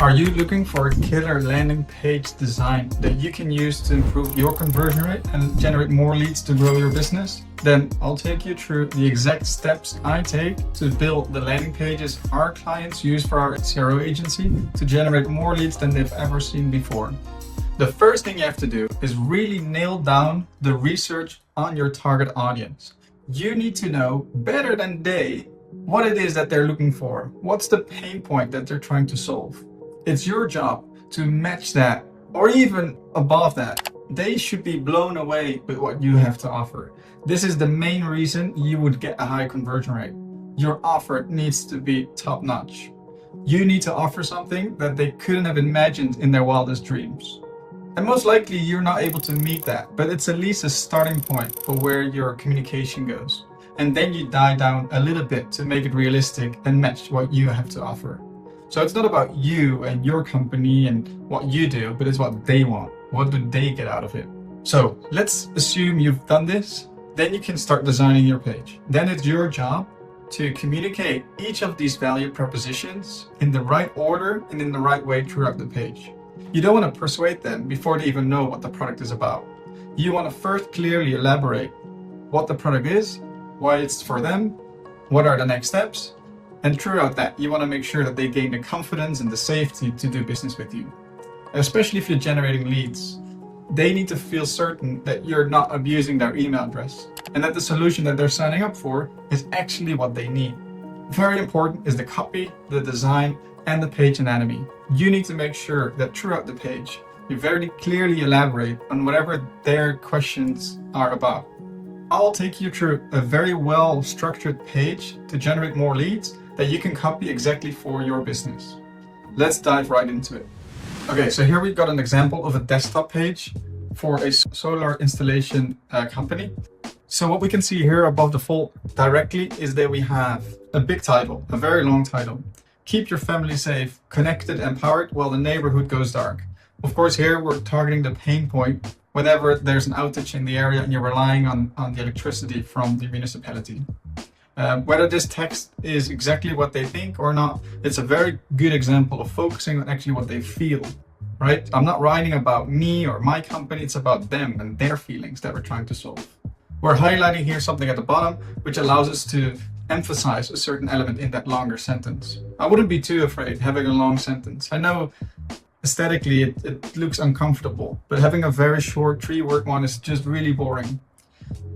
Are you looking for a killer landing page design that you can use to improve your conversion rate and generate more leads to grow your business? Then I'll take you through the exact steps I take to build the landing pages our clients use for our CRO agency to generate more leads than they've ever seen before. The first thing you have to do is really nail down the research on your target audience. You need to know better than they what it is that they're looking for. What's the pain point that they're trying to solve? It's your job to match that, or even above that. They should be blown away with what you have to offer. This is the main reason you would get a high conversion rate. Your offer needs to be top notch. You need to offer something that they couldn't have imagined in their wildest dreams. And most likely you're not able to meet that, but it's at least a starting point for where your communication goes. And then you dial down a little bit to make it realistic and match what you have to offer. So it's not about you and your company and what you do, but it's what they want. What do they get out of it? So let's assume you've done this. Then you can start designing your page. Then it's your job to communicate each of these value propositions in the right order and in the right way throughout the page. You don't want to persuade them before they even know what the product is about. You want to first clearly elaborate what the product is, why it's for them, what are the next steps, and throughout that, you want to make sure that they gain the confidence and the safety to do business with you. Especially if you're generating leads, they need to feel certain that you're not abusing their email address and that the solution that they're signing up for is actually what they need. Very important is the copy, the design, and the page anatomy. You need to make sure that throughout the page, you very clearly elaborate on whatever their questions are about. I'll take you through a very well structured page to generate more leads that you can copy exactly for your business. Let's dive right into it. Okay, so here we've got an example of a desktop page for a solar installation company. So what we can see here above the fold directly is that we have a big title, a very long title. Keep your family safe, connected, empowered while the neighborhood goes dark. Of course, here we're targeting the pain point whenever there's an outage in the area and you're relying on the electricity from the municipality. Whether this text is exactly what they think or not, it's a very good example of focusing on actually what they feel, right? I'm not writing about me or my company, it's about them and their feelings that we're trying to solve. We're highlighting here something at the bottom, which allows us to emphasize a certain element in that longer sentence. I wouldn't be too afraid having a long sentence. I know aesthetically it looks uncomfortable, but having a very short 3-word one is just really boring.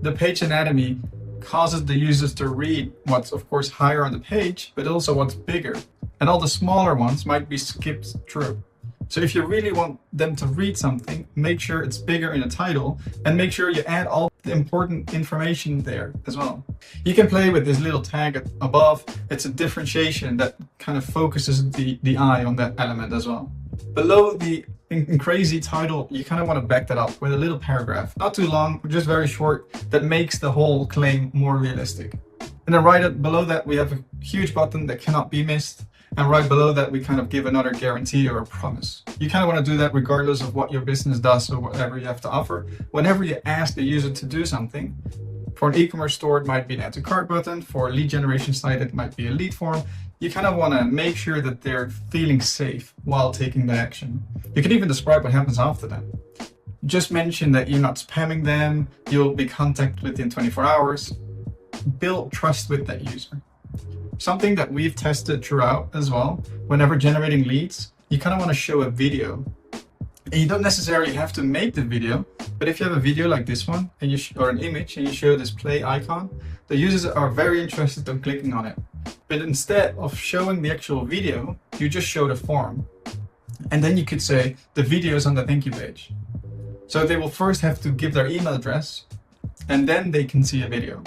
The page anatomy causes the users to read what's of course higher on the page, but also what's bigger. And all the smaller ones might be skipped through. So if you really want them to read something, make sure it's bigger in the title and make sure you add all the important information there as well. You can play with this little tag above. It's a differentiation that kind of focuses the eye on that element as well. Below the crazy title, you kind of want to back that up with a little paragraph, not too long, just very short, that makes the whole claim more realistic. And then right below that, we have a huge button that cannot be missed. And right below that, we kind of give another guarantee or a promise. You kind of want to do that regardless of what your business does or whatever you have to offer. Whenever you ask the user to do something, for an e-commerce store, it might be an add to cart button. For a lead generation site, it might be a lead form. You kind of want to make sure that they're feeling safe while taking the action. You can even describe what happens after that. Just mention that you're not spamming them. You'll be contacted within 24 hours. Build trust with that user. Something that we've tested throughout as well, whenever generating leads, you kind of want to show a video. And you don't necessarily have to make the video, but if you have a video like this one and or an image and you show this play icon, the users are very interested in clicking on it. But instead of showing the actual video, you just show the form. And then you could say the video is on the thank you page. So they will first have to give their email address and then they can see a video.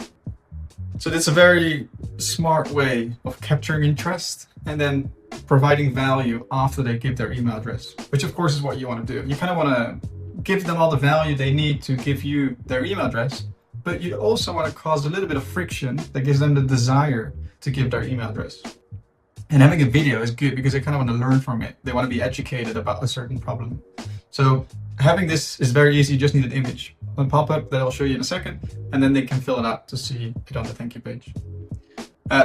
So that's a very smart way of capturing interest and then providing value after they give their email address, which of course is what you want to do. You kind of want to give them all the value they need to give you their email address, but you also want to cause a little bit of friction that gives them the desire to give their email address. And having a video is good because they kind of want to learn from it. They want to be educated about a certain problem. So having this is very easy. You just need an image, a pop-up that I'll show you in a second, and then they can fill it out to see it on the thank you page.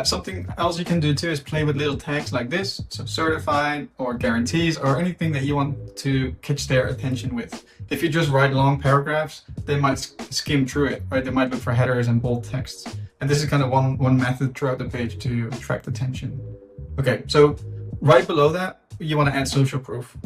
Something else you can do too is play with little tags like this, so certified or guarantees or anything that you want to catch their attention with. If you just write long paragraphs, they might skim through it, right? They might look for headers and bold texts. And this is kind of one method throughout the page to attract attention. Okay, so right below that, you want to add social proof,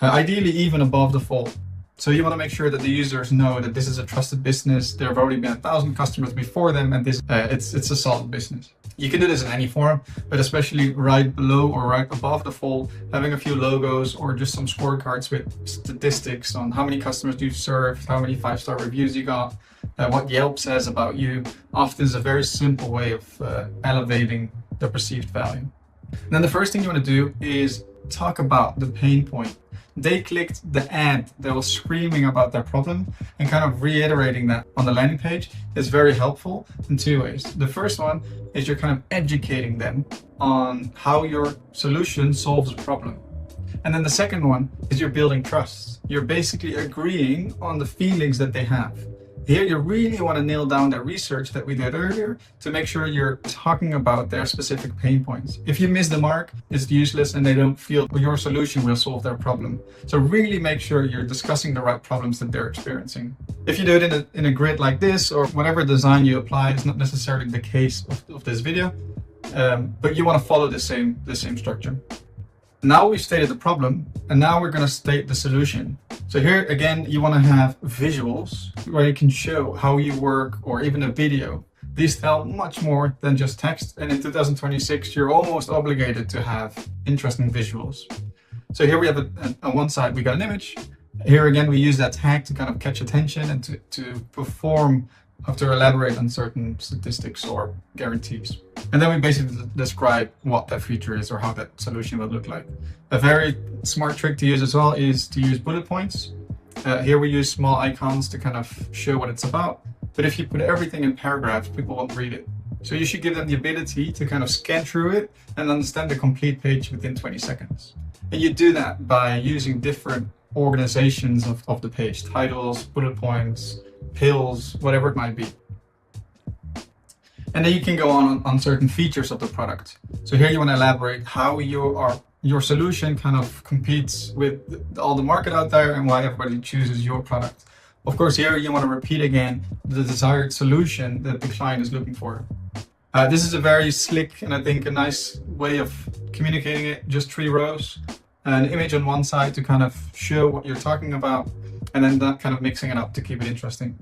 ideally even above the fold. So you want to make sure that the users know that this is a trusted business. There have already been 1,000 customers before them, and this it's a solid business. You can do this in any form, but especially right below or right above the fold, having a few logos or just some scorecards with statistics on how many customers you've served, how many 5-star reviews you got, what Yelp says about you, often is a very simple way of elevating the perceived value. And then the first thing you want to do is talk about the pain point. They clicked the ad that was screaming about their problem, and kind of reiterating that on the landing page is very helpful in two ways. The first one is you're kind of educating them on how your solution solves a problem. And then the second one is you're building trust. You're basically agreeing on the feelings that they have. Here you really want to nail down that research that we did earlier to make sure you're talking about their specific pain points. If you miss the mark, it's useless and they don't feel your solution will solve their problem. So really make sure you're discussing the right problems that they're experiencing. If you do it in a grid like this, or whatever design you apply, it's not necessarily the case of this video, but you want to follow the same structure. Now we've stated the problem, and now we're going to state the solution. So here again, you want to have visuals where you can show how you work, or even a video. These tell much more than just text, and in 2026 you're almost obligated to have interesting visuals. So here we have on one side we got an image. Here again we use that tag to kind of catch attention and to perform, have to elaborate on certain statistics or guarantees. And then we basically describe what that feature is or how that solution will look like. A very smart trick to use as well is to use bullet points. Here we use small icons to kind of show what it's about. But if you put everything in paragraphs, people won't read it. So you should give them the ability to kind of scan through it and understand the complete page within 20 seconds. And you do that by using different organizations of the page, titles, bullet points, pills, whatever it might be. And then you can go on certain features of the product. So here you want to elaborate how your solution kind of competes with all the market out there and why everybody chooses your product. Of course, here you want to repeat again the desired solution that the client is looking for. This is a very slick and I think a nice way of communicating it. Just 3 rows, an image on one side to kind of show what you're talking about, and then that kind of mixing it up to keep it interesting.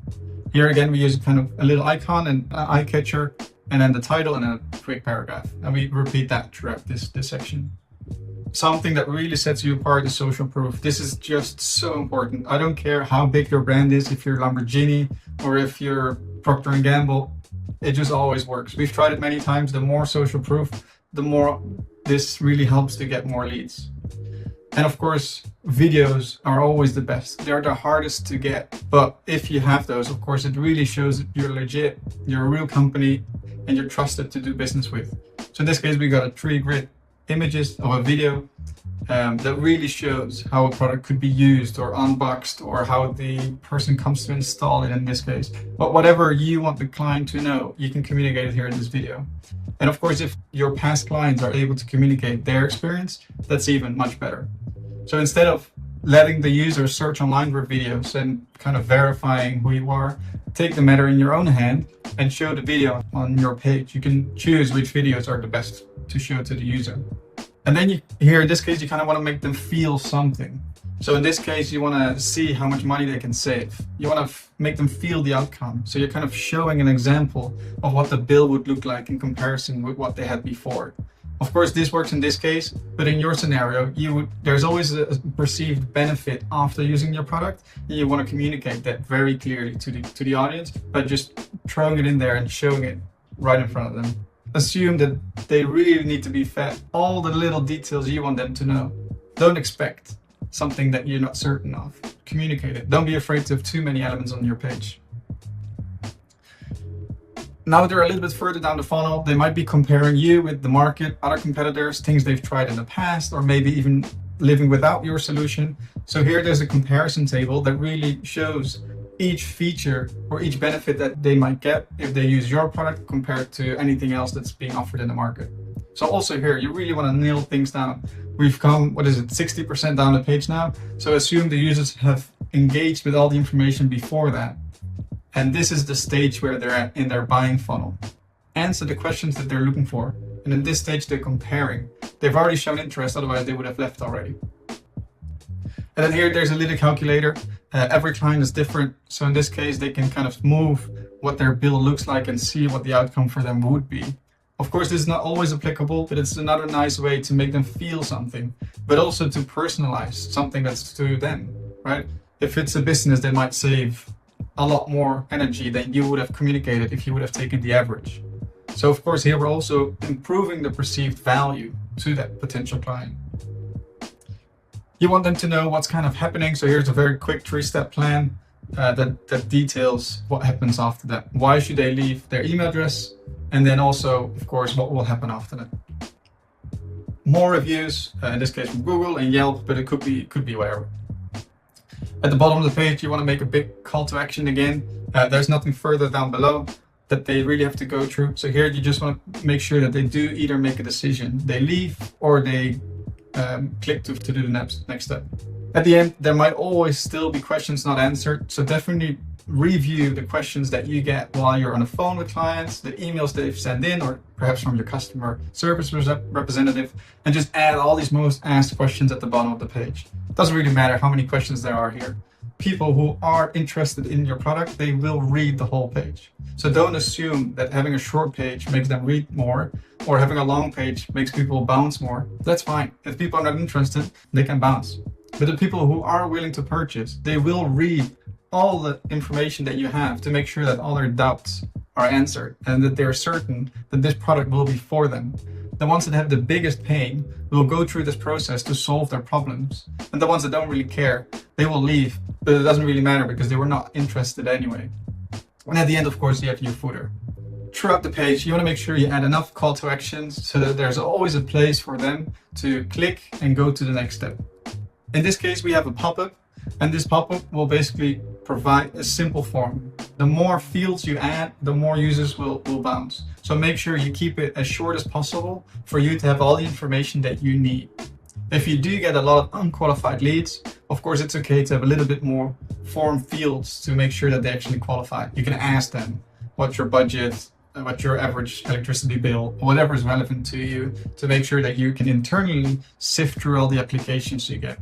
Here again, we use kind of a little icon and eye catcher, and then the title and then a quick paragraph. And we repeat that throughout this section. Something that really sets you apart is social proof. This is just so important. I don't care how big your brand is, if you're Lamborghini or if you're Procter & Gamble, it just always works. We've tried it many times. The more social proof, the more this really helps to get more leads. And of course, videos are always the best. They're the hardest to get. But if you have those, of course, it really shows that you're legit, you're a real company, and you're trusted to do business with. So in this case, we got a 3-grid images of a video that really shows how a product could be used or unboxed, or how the person comes to install it in this case. But whatever you want the client to know, you can communicate it here in this video. And of course, if your past clients are able to communicate their experience, that's even much better. So instead of letting the user search online for videos and kind of verifying who you are, take the matter in your own hand and show the video on your page. You can choose which videos are the best to show to the user. And then here in this case, you kind of want to make them feel something. So in this case, you want to see how much money they can save. You want to make them feel the outcome. So you're kind of showing an example of what the bill would look like in comparison with what they had before. Of course, this works in this case, but in your scenario, there's always a perceived benefit after using your product. And you want to communicate that very clearly to the audience by just throwing it in there and showing it right in front of them. Assume that they really need to be fed all the little details you want them to know. Don't expect something that you're not certain of. Communicate it. Don't be afraid to have too many elements on your page. Now they're a little bit further down the funnel. They might be comparing you with the market, other competitors, things they've tried in the past, or maybe even living without your solution. So here there's a comparison table that really shows each feature or each benefit that they might get if they use your product compared to anything else that's being offered in the market. So also here, you really want to nail things down. We've come, 60% down the page now. So assume the users have engaged with all the information before that. And this is the stage where they're at in their buying funnel. Answer the questions that they're looking for. And in this stage, they're comparing. They've already shown interest, otherwise they would have left already. And then here, there's a little calculator. Every client is different. So in this case, they can kind of move what their bill looks like and see what the outcome for them would be. Of course, this is not always applicable, but it's another nice way to make them feel something, but also to personalize something that's to them, right? If it's a business, they might save a lot more energy than you would have communicated if you would have taken the average. So of course, here we're also improving the perceived value to that potential client. You want them to know what's kind of happening. So here's a very quick 3-step plan that details what happens after that. Why should they leave their email address? And then also, of course, what will happen after that. More reviews, in this case from Google and Yelp, but it could be wherever. At the bottom of the page, you want to make a big call to action again. There's nothing further down below that they really have to go through. So here you just want to make sure that they do either make a decision, they leave, or they click to do the next step. At the end, there might always still be questions not answered. So definitely review the questions that you get while you're on the phone with clients, the emails they've sent in, or perhaps from your customer service representative, and just add all these most asked questions at the bottom of the page. It doesn't really matter how many questions there are here. People who are interested in your product, they will read the whole page. So don't assume that having a short page makes them read more, or having a long page makes people bounce more. That's fine. If people are not interested, they can bounce. But the people who are willing to purchase, they will read all the information that you have to make sure that all their doubts are answered and that they're certain that this product will be for them. The ones that have the biggest pain will go through this process to solve their problems. And the ones that don't really care, they will leave, but it doesn't really matter because they were not interested anyway. And at the end, of course, you have your footer. Throughout the page, you want to make sure you add enough call to actions so that there's always a place for them to click and go to the next step. In this case, we have a pop-up, and this pop-up will basically provide a simple form. The more fields you add, the more users will bounce. So make sure you keep it as short as possible for you to have all the information that you need. If you do get a lot of unqualified leads, of course, it's okay to have a little bit more form fields to make sure that they actually qualify. You can ask them what's your budget, what's your average electricity bill, whatever is relevant to you, to make sure that you can internally sift through all the applications you get.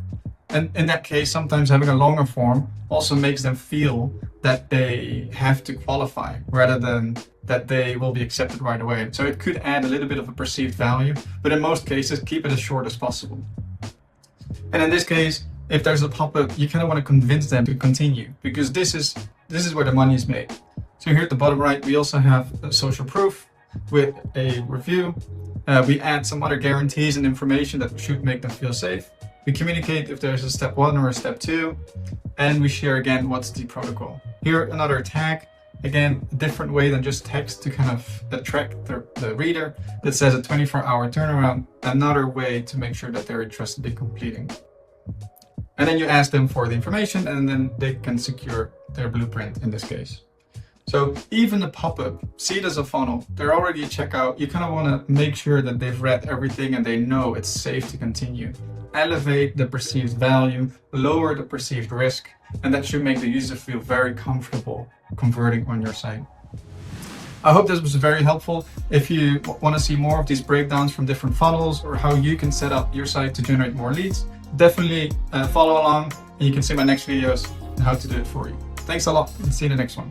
And in that case, sometimes having a longer form also makes them feel that they have to qualify rather than that they will be accepted right away. So it could add a little bit of a perceived value, but in most cases, keep it as short as possible. And in this case, if there's a pop-up, you kind of want to convince them to continue because this is where the money is made. So here at the bottom right, we also have a social proof with a review. We add some other guarantees and information that should make them feel safe. We communicate if there's a step 1 or a step 2, and we share again what's the protocol. Here, another tag, again, a different way than just text to kind of attract the reader that says a 24-hour turnaround, another way to make sure that they're interested in completing. And then you ask them for the information, and then they can secure their blueprint in this case. So even the pop-up, see it as a funnel. They're already at checkout. You kind of want to make sure that they've read everything and they know it's safe to continue. Elevate the perceived value, lower the perceived risk, and that should make the user feel very comfortable converting on your site. I hope this was very helpful. If you want to see more of these breakdowns from different funnels or how you can set up your site to generate more leads, definitely follow along and you can see my next videos on how to do it for you. Thanks a lot and see you in the next one.